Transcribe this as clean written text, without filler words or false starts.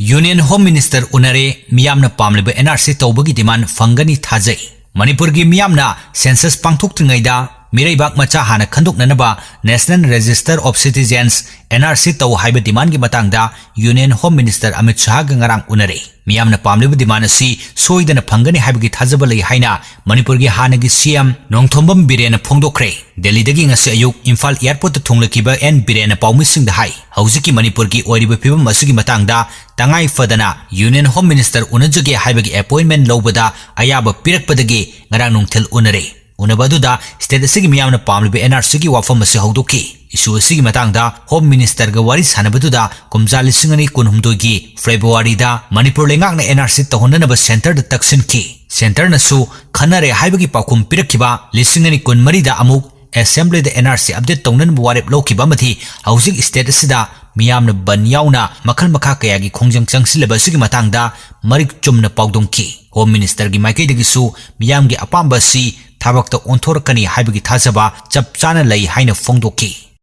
union home minister उनरे मियामना पामलिबा NRC तौबगी डिमांड फंगनी थजई मणिपुर की मियामना सेंसस पांगथोक्त्रिङैदा मिरैबाक मचा हाना खंदोक्ननबा national register of citizens NRC तौ हाइबा डिमांड की मतंगदा union home minister Amit Shah गंगारांग उनरे मियामना पामलिबा डिमांड असि सोइदना फंगनी हाइबगी थाजबा लई हाइना मणिपुर की हानगी CM नोंगथोंबम बिरेन फोंदोक्रे दिल्लीदगी ngasi ayuk इम्फाल एयरपोर्ट थुंगलकिबा एन बिरेन पाउमिसिंग हाई हौजिकी मणिपुर की ओरिबा फिबम असुगी मतंगदा तंगाई फदना यूनियन होम मिनिस्टर उनजगे हाइबगी अपॉइंटमेंट लौबदा अयाबा पिरकपदगी ngaraang nungthil unare उनबदुदा स्टेट असिगी मियामना पामलिबा NRC की वाफम असे हौदोकी इशू असिगी मतंगदा होम मिनिस्टर ग वारी सानबदुदा कुमजा 2019 की फेब्रुवारी दा मणिपुर लेंगांगना NRC तहोननबा सेंटर द तक्सिनकी सेंटर नसु खनरे हाइबगी पाकुम पिरकिबा 2019 दा अमुक असेंबली द NRC अपडेट तौनन वारेप लौकिबा मथि हौजिक स्टेट असिदा मियामना बन याउना मखल मखा कयागी खोंजंग चंगसिलबा सिगी मतंगदा मरिक चुमना पाउदोंकी होम मिनिस्टर की माइकैदगिसु मियामगी अपाम्बसी थाबक्ता ओंथोरकनी हाइबगी थाजबा चप चाना लई हाइना फोंदोकी